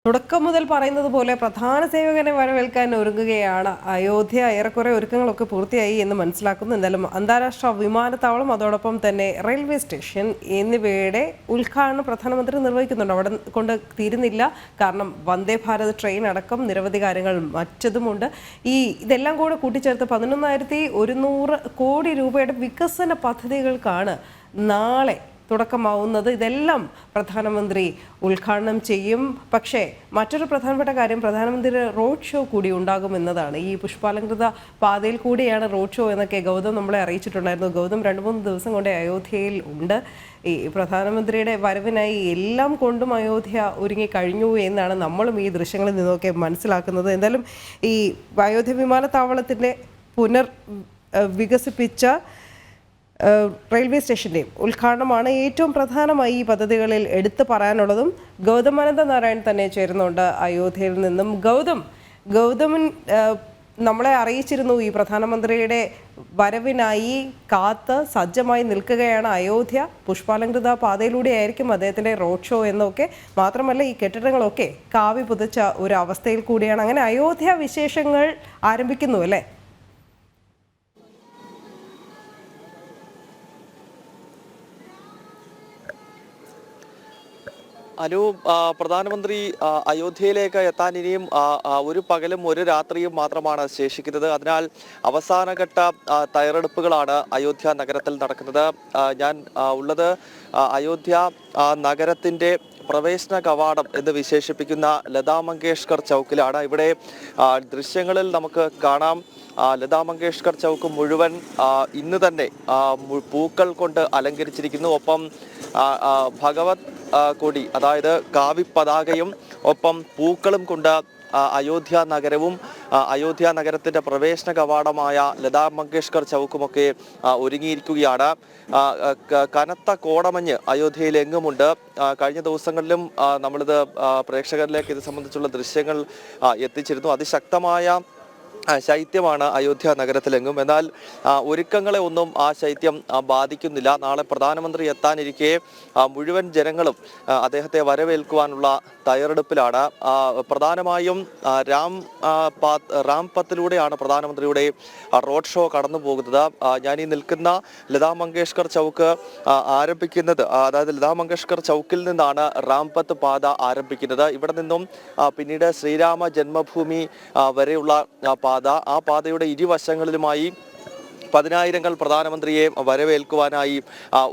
തുടക്കം മുതൽ പറയുന്നത് പോലെ പ്രധാന സേവകനെ വരവേൽക്കാൻ ഒരുങ്ങുകയാണ് അയോധ്യ. ഏറെക്കുറെ ഒരുക്കങ്ങളൊക്കെ പൂർത്തിയായി എന്ന് മനസ്സിലാക്കുന്നു. എന്തായാലും അന്താരാഷ്ട്ര വിമാനത്താവളം അതോടൊപ്പം തന്നെ റെയിൽവേ സ്റ്റേഷൻ എന്നിവയുടെ ഉദ്ഘാടനം പ്രധാനമന്ത്രി നിർവഹിക്കുന്നുണ്ട്. അവിടെ കൊണ്ട് തീരുന്നില്ല. കാരണം വന്ദേ ഭാരത് ട്രെയിൻ അടക്കം നിരവധി കാര്യങ്ങൾ മറ്റതുമുണ്ട്. ഇതെല്ലാം കൂടെ കൂട്ടിച്ചേർത്ത് 11,100 കോടി രൂപയുടെ വികസന പദ്ധതികൾക്കാണ് നാളെ തുടക്കമാവുന്നത്. ഇതെല്ലാം പ്രധാനമന്ത്രി ഉദ്ഘാടനം ചെയ്യും. പക്ഷേ മറ്റൊരു പ്രധാനപ്പെട്ട കാര്യം, പ്രധാനമന്ത്രി റോഡ് ഷോ കൂടി ഉണ്ടാകുമെന്നതാണ്. ഈ പുഷ്പാലങ്കൃത പാതയിൽ കൂടിയാണ് റോഡ് ഷോ എന്നൊക്കെ ഗൗതം നമ്മളെ അറിയിച്ചിട്ടുണ്ടായിരുന്നു. ഗൗതം 2-3 ദിവസം കൊണ്ട് അയോധ്യയിൽ ഉണ്ട്. ഈ പ്രധാനമന്ത്രിയുടെ വരവിനായി എല്ലാം കൊണ്ടും അയോധ്യ ഒരുങ്ങി കഴിഞ്ഞു എന്നാണ് നമ്മളും ഈ ദൃശ്യങ്ങളിൽ നിന്നൊക്കെ മനസ്സിലാക്കുന്നത്. എന്തായാലും ഈ അയോധ്യ വിമാനത്താവളത്തിൻ്റെ വികസിപ്പിച്ച റെയിൽവേ സ്റ്റേഷൻ്റെയും ഉദ്ഘാടനമാണ് ഏറ്റവും പ്രധാനമായി ഈ പദ്ധതികളിൽ എടുത്തു പറയാനുള്ളതും. ഗൗതം അനന്ത നാരായൺ തന്നെ ചേരുന്നുണ്ട് അയോധ്യയിൽ നിന്നും. ഗൗതമൻ നമ്മളെ അറിയിച്ചിരുന്നു, ഈ പ്രധാനമന്ത്രിയുടെ വരവിനായി കാത്ത് സജ്ജമായി നിൽക്കുകയാണ് അയോധ്യ. പുഷ്പാലങ്കൃത പാതയിലൂടെ ആയിരിക്കും അദ്ദേഹത്തിൻ്റെ റോഡ് ഷോ എന്നൊക്കെ. മാത്രമല്ല ഈ കെട്ടിടങ്ങളൊക്കെ കാവി പുതച്ച ഒരു അവസ്ഥയിൽ കൂടിയാണ്. അങ്ങനെ അയോധ്യ വിശേഷങ്ങൾ ആരംഭിക്കുന്നു അല്ലേ? പ്രധാനമന്ത്രി അയോധ്യയിലേക്ക് എത്താൻ ഇനിയും ഒരു പകലും ഒരു രാത്രിയും മാത്രമാണ് ശേഷിക്കുന്നത്. അതിനാൽ അവസാനഘട്ട തയ്യാറെടുപ്പുകളാണ് അയോധ്യ നഗരത്തിൽ നടക്കുന്നത്. ഞാൻ ഉള്ളത് അയോധ്യ നഗരത്തിൻ്റെ പ്രവേശന കവാടം എന്ന് വിശേഷിപ്പിക്കുന്ന ലതാ മങ്കേഷ്കർ ചൗക്കിലാണ്. ഇവിടെ ദൃശ്യങ്ങളിൽ നമുക്ക് കാണാം, ലതാ മങ്കേഷ്കർ ചൗക്ക് മുഴുവൻ ഇന്ന് തന്നെ പൂക്കൾ കൊണ്ട് അലങ്കരിച്ചിരിക്കുന്നു. ഒപ്പം ഭഗവത് കൊടി, അതായത് കാവി പതാകയും ഒപ്പം പൂക്കളും കൊണ്ട് അയോധ്യ നഗരവും അയോധ്യ നഗരത്തിന്റെ പ്രവേശന കവാടമായ ലതാ മങ്കേഷ്കർ ചൗക്കുമൊക്കെ ഒരുങ്ങിയിരിക്കുകയാണ്. കനത്ത കോടമഞ്ഞ് അയോധ്യയിൽ എങ്ങുമുണ്ട്. കഴിഞ്ഞ ദിവസങ്ങളിലും നമ്മളിത് പ്രേക്ഷകരിലേക്ക് ഇത് സംബന്ധിച്ചുള്ള ദൃശ്യങ്ങൾ എത്തിച്ചിരുന്നു. അതിശക്തമായ ശൈത്യമാണ് അയോധ്യ നഗരത്തിലെങ്ങും. എന്നാൽ ഒരുക്കങ്ങളെ ഒന്നും ആ ശൈത്യം ബാധിക്കുന്നില്ല. നാളെ പ്രധാനമന്ത്രി എത്താനിരിക്കെ മുഴുവൻ ജനങ്ങളും അദ്ദേഹത്തെ വരവേൽക്കുവാനുള്ള തയ്യാറെടുപ്പിലാണ്. പ്രധാനമായും റാംപത്തിലൂടെയാണ് പ്രധാനമന്ത്രിയുടെ റോഡ് ഷോ കടന്നു പോകുന്നത്. ഞാൻ ഈ നിൽക്കുന്ന ലതാ മങ്കേഷ്കർ ചൗക്ക് ആരംഭിക്കുന്നത്, അതായത് ലതാ മങ്കേഷ്കർ ചൗക്കിൽ നിന്നാണ് റാംപത്ത് പാത ആരംഭിക്കുന്നത്. ഇവിടെ നിന്നും പിന്നീട് ശ്രീരാമ ജന്മഭൂമി വരെയുള്ള പാത, ആ പാതയുടെ ഇരുവശങ്ങളിലുമായി 10,000 പ്രധാനമന്ത്രിയെ വരവേൽക്കുവാനായി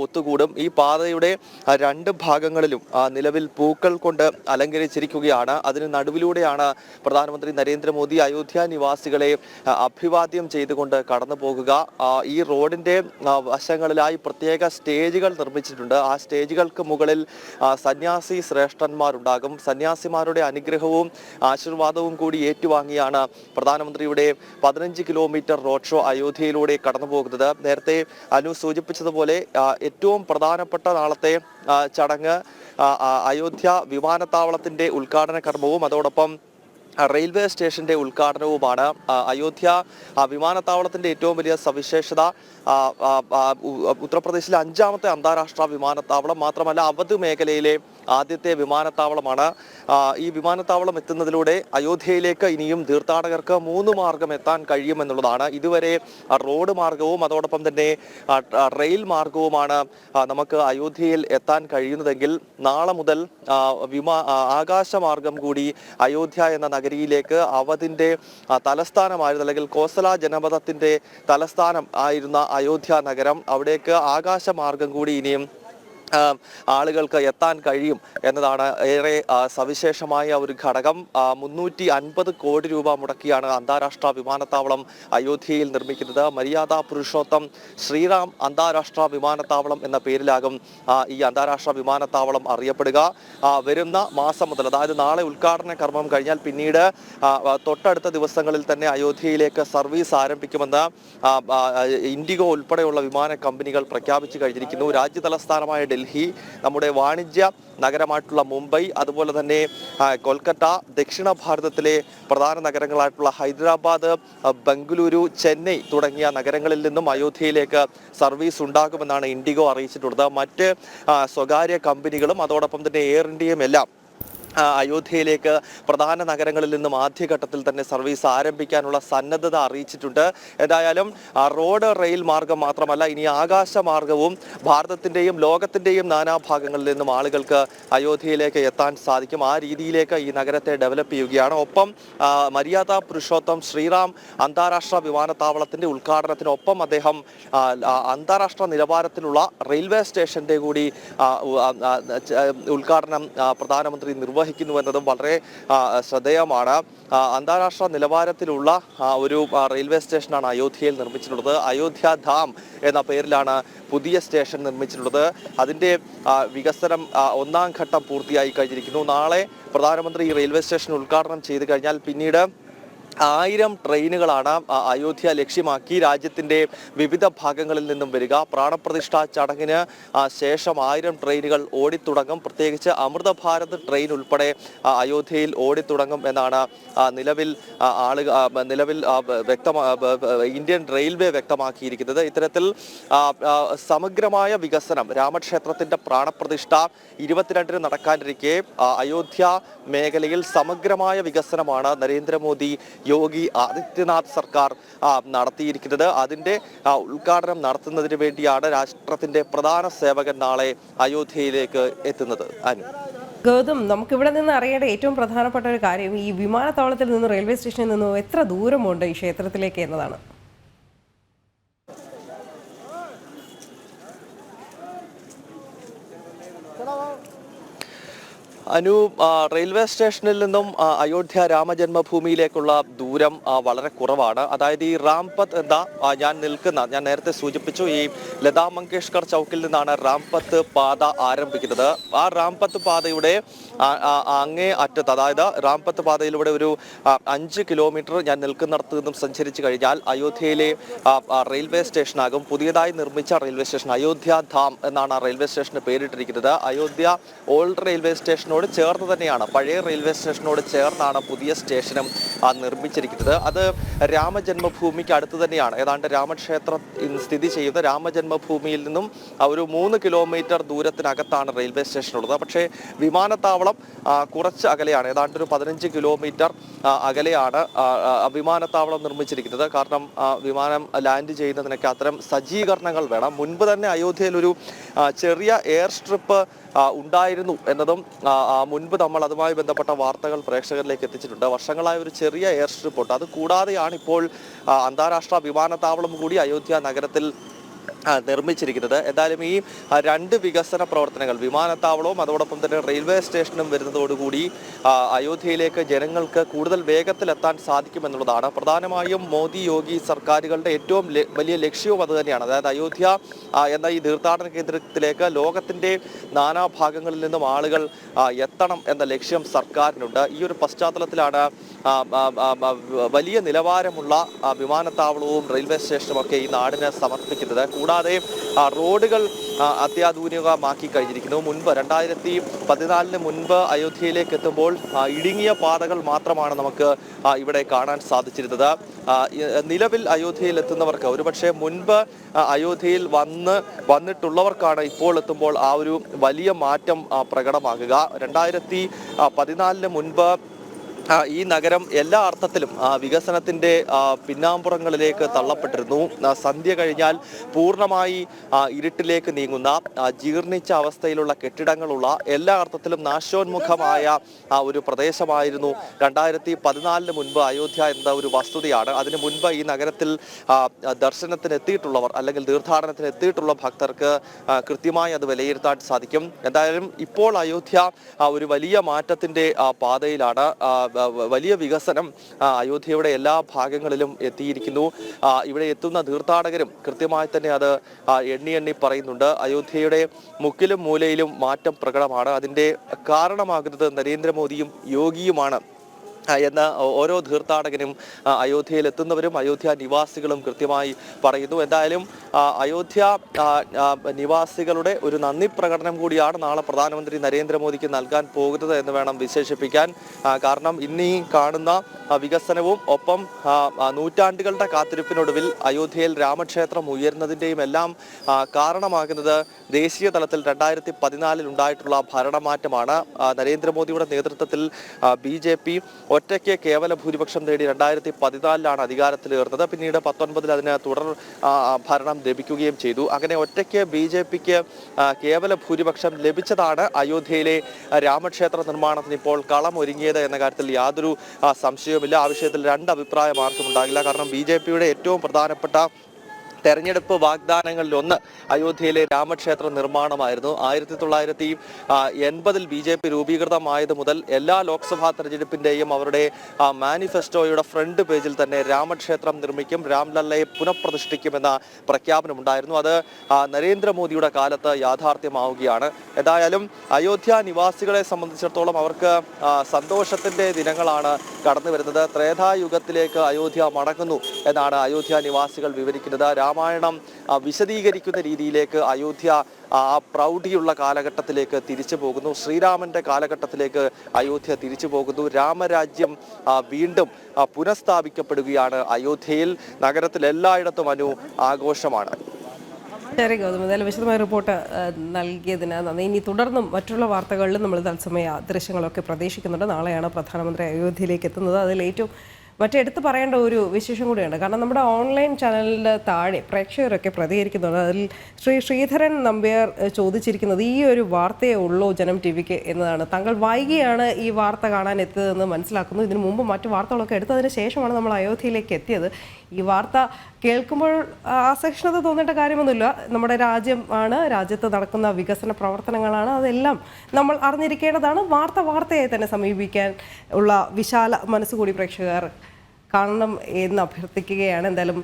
ഒത്തുകൂടും. ഈ പാതയുടെ 2 ഭാഗങ്ങളിലും നിലവിൽ പൂക്കൾ കൊണ്ട് അലങ്കരിച്ചിരിക്കുകയാണ്. അതിന് നടുവിലൂടെയാണ് പ്രധാനമന്ത്രി നരേന്ദ്രമോദി അയോധ്യ നിവാസികളെ അഭിവാദ്യം ചെയ്തുകൊണ്ട് കടന്നു പോകുക. ഈ റോഡിൻ്റെ വശങ്ങളിലായി പ്രത്യേക സ്റ്റേജുകൾ നിർമ്മിച്ചിട്ടുണ്ട്. ആ സ്റ്റേജുകൾക്ക് മുകളിൽ സന്യാസി ശ്രേഷ്ഠന്മാരുണ്ടാകും. സന്യാസിമാരുടെ അനുഗ്രഹവും ആശീർവാദവും കൂടി ഏറ്റുവാങ്ങിയാണ് പ്രധാനമന്ത്രിയുടെ 15 കിലോമീറ്റർ റോഡ് ഷോ അയോധ്യയിലൂടെ കടന്നു പോകുന്നത്. നേരത്തെ അനു സൂചിപ്പിച്ചതുപോലെ ഏറ്റവും പ്രധാനപ്പെട്ട നാളത്തെ ചടങ്ങ് അയോധ്യ വിമാനത്താവളത്തിന്റെ ഉദ്ഘാടന കർമ്മവും അതോടൊപ്പം റെയിൽവേ സ്റ്റേഷന്റെ ഉദ്ഘാടനവുമാണ്. അയോധ്യ വിമാനത്താവളത്തിന്റെ ഏറ്റവും വലിയ സവിശേഷത ഉത്തർപ്രദേശിലെ 5ാമത്തെ അന്താരാഷ്ട്ര വിമാനത്താവളം, മാത്രമല്ല അവധ് മേഖലയിലെ ആദ്യത്തെ വിമാനത്താവളമാണ്. ഈ വിമാനത്താവളം എത്തുന്നതിലൂടെ അയോധ്യയിലേക്ക് ഇനിയും തീർത്ഥാടകർക്ക് 3 മാർഗം എത്താൻ കഴിയുമെന്നുള്ളതാണ്. ഇതുവരെ റോഡ് മാർഗവും അതോടൊപ്പം തന്നെ റെയിൽ മാർഗവുമാണ് നമുക്ക് അയോധ്യയിൽ എത്താൻ കഴിയുന്നതെങ്കിൽ നാളെ മുതൽ ആകാശമാർഗം കൂടി അയോധ്യ എന്ന നഗരിയിലേക്ക്, അവധിന്റെ തലസ്ഥാനമായിരുന്നു അല്ലെങ്കിൽ കോസല ജനപദത്തിന്റെ തലസ്ഥാനം ആയിരുന്ന അയോധ്യ നഗരം, അവിടേക്ക് ആകാശമാർഗം കൂടി ഇനിയും ആളുകൾക്ക് എത്താൻ കഴിയും എന്നതാണ് ഏറെ സവിശേഷമായ ഒരു ഘടകം. 350 കോടി രൂപ മുടക്കിയാണ് അന്താരാഷ്ട്ര വിമാനത്താവളം അയോധ്യയിൽ നിർമ്മിക്കുന്നത്. മര്യാദ പുരുഷോത്തം ശ്രീറാം അന്താരാഷ്ട്ര വിമാനത്താവളം എന്ന പേരിലാകും ഈ അന്താരാഷ്ട്ര വിമാനത്താവളം അറിയപ്പെടുക. വരുന്ന മാസം മുതൽ, അതായത് നാളെ ഉദ്ഘാടന കർമ്മം കഴിഞ്ഞാൽ പിന്നീട് തൊട്ടടുത്ത ദിവസങ്ങളിൽ തന്നെ അയോധ്യയിലേക്ക് സർവീസ് ആരംഭിക്കുമെന്ന് ഇൻഡിഗോ ഉൾപ്പെടെയുള്ള വിമാന കമ്പനികൾ പ്രഖ്യാപിച്ചു കഴിഞ്ഞിരിക്കുന്നു. രാജ്യതലസ്ഥാനമായ ഡൽഹി, നമ്മുടെ വാണിജ്യ നഗരമായിട്ടുള്ള മുംബൈ, അതുപോലെ തന്നെ കൊൽക്കത്ത, ദക്ഷിണ ഭാരതത്തിലെ പ്രധാന നഗരങ്ങളായിട്ടുള്ള ഹൈദരാബാദ്, ബംഗളൂരു, ചെന്നൈ തുടങ്ങിയ നഗരങ്ങളിൽ നിന്നും അയോധ്യയിലേക്ക് സർവീസ് ഉണ്ടാകുമെന്നാണ് ഇൻഡിഗോ അറിയിച്ചിട്ടുള്ളത്. മറ്റ് സ്വകാര്യ കമ്പനികളും അതോടൊപ്പം തന്നെ എയർ ഇന്ത്യയും എല്ലാം അയോധ്യയിലേക്ക് പ്രധാന നഗരങ്ങളിൽ നിന്നും ആദ്യഘട്ടത്തിൽ തന്നെ സർവീസ് ആരംഭിക്കാനുള്ള സന്നദ്ധത അറിയിച്ചിട്ടുണ്ട്. ഏതായാലും റോഡ് റെയിൽ മാർഗം മാത്രമല്ല, ഇനി ആകാശ മാർഗവും ഭാരതത്തിൻ്റെയും ലോകത്തിൻ്റെയും നാനാഭാഗങ്ങളിൽ നിന്നും ആളുകൾക്ക് അയോധ്യയിലേക്ക് എത്താൻ സാധിക്കും. ആ രീതിയിലേക്ക് ഈ നഗരത്തെ ഡെവലപ്പ് ചെയ്യുകയാണ്. ഒപ്പം മര്യാദ പുരുഷോത്തം ശ്രീറാം അന്താരാഷ്ട്ര വിമാനത്താവളത്തിൻ്റെ ഉദ്ഘാടനത്തിനൊപ്പം അദ്ദേഹം അന്താരാഷ്ട്ര നിലവാരത്തിലുള്ള റെയിൽവേ സ്റ്റേഷൻ്റെ കൂടി ഉദ്ഘാടനം പ്രധാനമന്ത്രി നിർവഹിക്കുന്നുവെന്നതും വളരെ ശ്രദ്ധേയമാണ്. അന്താരാഷ്ട്ര നിലവാരത്തിലുള്ള ഒരു റെയിൽവേ സ്റ്റേഷനാണ് അയോധ്യയിൽ നിർമ്മിച്ചിട്ടുള്ളത്. അയോധ്യ ധാം എന്ന പേരിലാണ് പുതിയ സ്റ്റേഷൻ നിർമ്മിച്ചിട്ടുള്ളത്. അതിൻ്റെ വികസനം ഒന്നാം ഘട്ടം പൂർത്തിയായി കഴിഞ്ഞിരിക്കുന്നു. നാളെ പ്രധാനമന്ത്രി ഈ റെയിൽവേ സ്റ്റേഷൻ ഉദ്ഘാടനം ചെയ്തു കഴിഞ്ഞാൽ പിന്നീട് 1000 ട്രെയിനുകളാണ് അയോധ്യ ലക്ഷ്യമാക്കി രാജ്യത്തിൻ്റെ വിവിധ ഭാഗങ്ങളിൽ നിന്നും വരിക. പ്രാണപ്രതിഷ്ഠാ ചടങ്ങിന് ശേഷം 1000 ട്രെയിനുകൾ ഓടിത്തുടങ്ങും. പ്രത്യേകിച്ച് അമൃത ഭാരത് ട്രെയിൻ ഉൾപ്പെടെ അയോധ്യയിൽ ഓടിത്തുടങ്ങും എന്നാണ് നിലവിൽ ഇന്ത്യൻ റെയിൽവേ വ്യക്തമാക്കിയിരിക്കുന്നത്. ഇത്തരത്തിൽ സമഗ്രമായ വികസനം, രാമക്ഷേത്രത്തിൻ്റെ പ്രാണപ്രതിഷ്ഠ 22-ന് നടക്കാനിരിക്കെ അയോധ്യ മേഖലയിൽ സമഗ്രമായ വികസനമാണ് നരേന്ദ്രമോദി യോഗി ആദിത്യനാഥ് സർക്കാർ നടത്തിയിരിക്കുന്നത്. അതിൻ്റെ ഉദ്ഘാടനം നടത്തുന്നതിന് വേണ്ടിയാണ് രാഷ്ട്രത്തിന്റെ പ്രധാന സേവകൻ നാളെ അയോധ്യയിലേക്ക് എത്തുന്നത്. ഗൗതം, നമുക്കിവിടെ നിന്ന് അറിയേണ്ട ഏറ്റവും പ്രധാനപ്പെട്ട ഒരു കാര്യം ഈ വിമാനത്താവളത്തിൽ നിന്നും റെയിൽവേ സ്റ്റേഷനിൽ നിന്നും എത്ര ദൂരമുണ്ട് ഈ ക്ഷേത്രത്തിലേക്ക് എന്നതാണ്. അനു, റെയിൽവേ സ്റ്റേഷനിൽ നിന്നും അയോധ്യ രാമജന്മഭൂമിയിലേക്കുള്ള ദൂരം വളരെ കുറവാണ്. അതായത് ഈ റാംപത്ത് എന്ന ഞാൻ നേരത്തെ സൂചിപ്പിച്ചു, ഈ ലതാ മങ്കേഷ്കർ ചൗക്കിൽ നിന്നാണ് റാംപത്ത് പാത ആരംഭിക്കുന്നത്. ആ റാംപത്ത് പാതയുടെ അങ്ങേ അറ്റത്ത്, അതായത് റാംപത്ത് പാതയിലൂടെ ഒരു 5 കിലോമീറ്റർ ഞാൻ നിൽക്കുന്നിടത്ത് നിന്നും സഞ്ചരിച്ചു കഴിഞ്ഞാൽ അയോധ്യയിലെ റെയിൽവേ സ്റ്റേഷനാകും. പുതിയതായി നിർമ്മിച്ച റെയിൽവേ സ്റ്റേഷൻ അയോധ്യ ധാം എന്നാണ് ആ റെയിൽവേ സ്റ്റേഷന് പേരിട്ടിരിക്കുന്നത്. അയോധ്യ ഓൾഡ് റെയിൽവേ സ്റ്റേഷനോട് ചേർന്ന് തന്നെയാണ്, പഴയ റെയിൽവേ സ്റ്റേഷനോട് ചേർന്നാണ് പുതിയ സ്റ്റേഷനും നിർമ്മിച്ചിരിക്കുന്നത്. അത് രാമജന്മഭൂമിക്ക് അടുത്ത് തന്നെയാണ്. ഏതാണ്ട് രാമക്ഷേത്രം സ്ഥിതി ചെയ്യുന്ന രാമജന്മഭൂമിയിൽ നിന്നും ഒരു 3 കിലോമീറ്റർ ദൂരത്തിനകത്താണ് റെയിൽവേ സ്റ്റേഷൻ ഉള്ളത്. പക്ഷേ വിമാനത്താവളം കുറച്ച് അകലെയാണ്, ഏതാണ്ട് ഒരു 15 കിലോമീറ്റർ അകലെയാണ് വിമാനത്താവളം നിർമ്മിച്ചിരിക്കുന്നത്. കാരണം വിമാനം ലാൻഡ് ചെയ്യുന്നതിനൊക്കെ അത്തരം സജ്ജീകരണങ്ങൾ വേണം. മുൻപ് തന്നെ അയോധ്യയിൽ ഒരു ചെറിയ എയർ സ്ട്രിപ്പ് ഉണ്ടായിരുന്നു എന്നതും മുൻപ് നമ്മൾ അതുമായി ബന്ധപ്പെട്ട വാർത്തകൾ പ്രേക്ഷകരിലേക്ക് എത്തിച്ചിട്ടുണ്ട്. വർഷങ്ങളായ ഒരു ചെറിയ എയർ സ്ട്രിപ്പ് ഉണ്ട്. അത് കൂടാതെയാണ് ഇപ്പോൾ അന്താരാഷ്ട്ര വിമാനത്താവളം കൂടി അയോധ്യ നഗരത്തിൽ നിർമ്മിച്ചിരിക്കുന്നത്. എന്തായാലും ഈ 2 വികസന പ്രവർത്തനങ്ങൾ, വിമാനത്താവളവും അതോടൊപ്പം തന്നെ റെയിൽവേ സ്റ്റേഷനും വരുന്നതോടുകൂടി അയോധ്യയിലേക്ക് ജനങ്ങൾക്ക് കൂടുതൽ വേഗത്തിലെത്താൻ സാധിക്കുമെന്നുള്ളതാണ്. പ്രധാനമായും മോദി യോഗി സർക്കാരുകളുടെ ഏറ്റവും വലിയ ലക്ഷ്യവും അത് തന്നെയാണ്. അതായത് അയോധ്യ എന്ന ഈ തീർത്ഥാടന കേന്ദ്രത്തിലേക്ക് ലോകത്തിൻ്റെ നാനാഭാഗങ്ങളിൽ നിന്നും ആളുകൾ എത്തണം എന്ന ലക്ഷ്യം സർക്കാരിനുണ്ട്. ഈ ഒരു പശ്ചാത്തലത്തിലാണ് വലിയ നിലവാരമുള്ള വിമാനത്താവളവും റെയിൽവേ സ്റ്റേഷനും ഒക്കെ ഈ നാടിന് സമർപ്പിക്കുന്നത്. കൂടാതെ റോഡുകൾ അത്യാധുനികമാക്കി കഴിഞ്ഞിരിക്കുന്നു. മുൻപ് 2014 മുൻപ് അയോധ്യയിലേക്ക് എത്തുമ്പോൾ ഇടുങ്ങിയ പാതകൾ മാത്രമാണ് നമുക്ക് ഇവിടെ കാണാൻ സാധിച്ചിരുന്നത്. നിലവിൽ അയോധ്യയിൽ എത്തുന്നവർക്ക്, ഒരുപക്ഷെ മുൻപ് അയോധ്യയിൽ വന്നിട്ടുള്ളവർക്കാണ് ഇപ്പോൾ എത്തുമ്പോൾ ആ ഒരു വലിയ മാറ്റം പ്രകടമാകുക. 2014 മുൻപ് ഈ നഗരം എല്ലാ അർത്ഥത്തിലും വികസനത്തിന്റെ പിന്നാമ്പുറങ്ങളിലേക്ക് തള്ളപ്പെട്ടിരുന്നു. സന്ധ്യ കഴിഞ്ഞാൽ പൂർണ്ണമായി ഇരുട്ടിലേക്ക് നീങ്ങുന്ന ജീർണിച്ച അവസ്ഥയിലുള്ള കെട്ടിടങ്ങളുള്ള എല്ലാ അർത്ഥത്തിലും നാശോന്മുഖമായ ഒരു പ്രദേശമായിരുന്നു 2014 മുൻപ് അയോധ്യ എന്ന ഒരു വസ്തുതയാണ്. അതിനു മുൻപ് ഈ നഗരത്തിൽ ദർശനത്തിന് എത്തിയിട്ടുള്ളവർ അല്ലെങ്കിൽ തീർത്ഥാടനത്തിന് എത്തിയിട്ടുള്ള ഭക്തർക്ക് കൃത്യമായി അത് വിലയിരുത്താൻ സാധിക്കും. എന്തായാലും ഇപ്പോൾ അയോധ്യ ഒരു വലിയ മാറ്റത്തിന്റെ പാതയിലാണ്. വലിയ വികസനം അയോധ്യയുടെ എല്ലാ ഭാഗങ്ങളിലും എത്തിയിരിക്കുന്നു. ഇവിടെ എത്തുന്ന തീർത്ഥാടകരും കൃത്യമായി തന്നെ അത് എണ്ണി പറയുന്നുണ്ട്. അയോധ്യയുടെ മുക്കിലും മൂലയിലും മാറ്റം പ്രകടമാണ്. അതിൻ്റെ കാരണമാകുന്നത് നരേന്ദ്രമോദിയും യോഗിയുമാണ് എന്ന് ഓരോ തീർത്ഥാടകനും അയോധ്യയിൽ എത്തുന്നവരും അയോധ്യ നിവാസികളും കൃത്യമായി പറയുന്നു. എന്തായാലും അയോധ്യ നിവാസികളുടെ ഒരു നന്ദി പ്രകടനം കൂടിയാണ് നാളെ പ്രധാനമന്ത്രി നരേന്ദ്രമോദിക്ക് നൽകാൻ പോകുന്നത് എന്ന് വേണം വിശേഷിപ്പിക്കാൻ. കാരണം ഇന്നീ കാണുന്ന വികസനവും ഒപ്പം നൂറ്റാണ്ടുകളുടെ കാത്തിരിപ്പിനൊടുവിൽ അയോധ്യയിൽ രാമക്ഷേത്രം ഉയരുന്നതിൻ്റെയും എല്ലാം കാരണമാകുന്നത് ദേശീയ തലത്തിൽ 2014 ഉണ്ടായിട്ടുള്ള ഭരണമാറ്റമാണ്. നരേന്ദ്രമോദിയുടെ നേതൃത്വത്തിൽ BJP ഒറ്റയ്ക്ക് കേവല ഭൂരിപക്ഷം നേടി 2014 അധികാരത്തിലേറുന്നത്. പിന്നീട് 19 അതിന് തുടർ ഭരണം ലഭിക്കുകയും ചെയ്തു. അങ്ങനെ ഒറ്റയ്ക്ക് BJPക്ക് കേവല ഭൂരിപക്ഷം ലഭിച്ചതാണ് അയോധ്യയിലെ രാമക്ഷേത്ര നിർമ്മാണത്തിന് ഇപ്പോൾ കളമൊരുങ്ങിയത് എന്ന കാര്യത്തിൽ യാതൊരു സംശയവുമില്ല. ആ വിഷയത്തിൽ രണ്ട് അഭിപ്രായം ആർക്കും ഉണ്ടാകില്ല. കാരണം BJPയുടെ ഏറ്റവും പ്രധാനപ്പെട്ട തെരഞ്ഞെടുപ്പ് വാഗ്ദാനങ്ങളിൽ ഒന്ന് അയോധ്യയിലെ രാമക്ഷേത്ര നിർമ്മാണമായിരുന്നു. 1980 BJP രൂപീകൃതമായത് മുതൽ എല്ലാ ലോക്സഭാ തെരഞ്ഞെടുപ്പിന്റെയും അവരുടെ മാനിഫെസ്റ്റോയുടെ ഫ്രണ്ട് പേജിൽ തന്നെ രാമക്ഷേത്രം നിർമ്മിക്കും, രാംലല്ലയെ പുനഃപ്രതിഷ്ഠിക്കുമെന്ന പ്രഖ്യാപനമുണ്ടായിരുന്നു. അത് നരേന്ദ്രമോദിയുടെ കാലത്ത് യാഥാർത്ഥ്യമാവുകയാണ്. ഏതായാലും അയോധ്യ നിവാസികളെ സംബന്ധിച്ചിടത്തോളം അവർക്ക് സന്തോഷത്തിന്റെ ദിനങ്ങളാണ് കടന്നു വരുന്നത്. ത്രേതായുഗത്തിലേക്ക് അയോധ്യ മടങ്ങുന്നു എന്നാണ് അയോധ്യ നിവാസികൾ വിവരിക്കുന്നത്. രാമായണം വിശദീകരിക്കുന്ന രീതിയിലേക്ക് അയോധ്യ പ്രൗഢിയുള്ള കാലഘട്ടത്തിലേക്ക് തിരിച്ചു പോകുന്നു. ശ്രീരാമന്റെ കാലഘട്ടത്തിലേക്ക് അയോധ്യ തിരിച്ചു പോകുന്നു. രാമരാജ്യം വീണ്ടും പുനഃസ്ഥാപിക്കപ്പെടുകയാണ് അയോധ്യയിൽ. നഗരത്തിൽ എല്ലായിടത്തും ആഘോഷമാണ്. ശരി ഗൗതം, എന്തായാലും വിശദമായ റിപ്പോർട്ട് നൽകിയതിന് നന്ദി. ഇനി തുടർന്നും മറ്റുള്ള വാർത്തകളിലും നമ്മൾ തത്സമയ ദൃശ്യങ്ങളൊക്കെ പ്രതീക്ഷിക്കുന്നുണ്ട്. നാളെയാണ് പ്രധാനമന്ത്രി അയോധ്യയിലേക്ക് എത്തുന്നത്. അതിൽ ഏറ്റവും മറ്റെടുത്ത് പറയേണ്ട ഒരു വിശേഷം കൂടിയുണ്ട്. കാരണം നമ്മുടെ ഓൺലൈൻ ചാനലിൻ്റെ താഴെ പ്രേക്ഷകരൊക്കെ പ്രതികരിക്കുന്നുണ്ട്. അതിൽ ശ്രീധരൻ നമ്പ്യാർ ചോദിച്ചിരിക്കുന്നത് ഈ ഒരു വാർത്തയേ ഉള്ളൂ ജനം TVക്ക് എന്നതാണ്. താങ്കൾ വൈകിയാണ് ഈ വാർത്ത കാണാൻ എത്തിയതെന്ന് മനസ്സിലാക്കുന്നു. ഇതിനു മുമ്പ് മറ്റു വാർത്തകളൊക്കെ എടുത്തതിന് ശേഷമാണ് നമ്മൾ അയോധ്യയിലേക്ക് എത്തിയത്. ഈ വാർത്ത കേൾക്കുമ്പോൾ അസഹിഷ്ണുത തോന്നേണ്ട കാര്യമൊന്നുമില്ല. നമ്മുടെ രാജ്യമാണ്, രാജ്യത്ത് നടക്കുന്ന വികസന പ്രവർത്തനങ്ങളാണ്, അതെല്ലാം നമ്മൾ അറിഞ്ഞിരിക്കേണ്ടതാണ്. വാർത്തയായി തന്നെ സമീപിക്കാൻ ഉള്ള വിശാല മനസ്സുകൂടി പ്രേക്ഷകർ കാണണം എന്ന് അഭ്യർത്ഥിക്കുകയാണ്. എന്തായാലും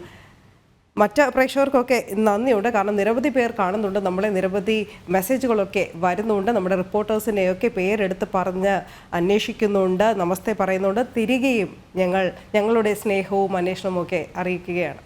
മറ്റ് പ്രേക്ഷകർക്കൊക്കെ നന്ദിയുണ്ട്. കാരണം നിരവധി പേർ കാണുന്നുണ്ട്, നമ്മളെ നിരവധി മെസ്സേജുകളൊക്കെ വരുന്നുണ്ട്. നമ്മുടെ റിപ്പോർട്ടേഴ്സിനെയൊക്കെ പേരെടുത്ത് പറഞ്ഞ് അന്വേഷിക്കുന്നുണ്ട്, നമസ്തേ പറയുന്നുണ്ട്. തിരികെയും ഞങ്ങളുടെ സ്നേഹവും അന്വേഷണവും ഒക്കെ അറിയിക്കുകയാണ്.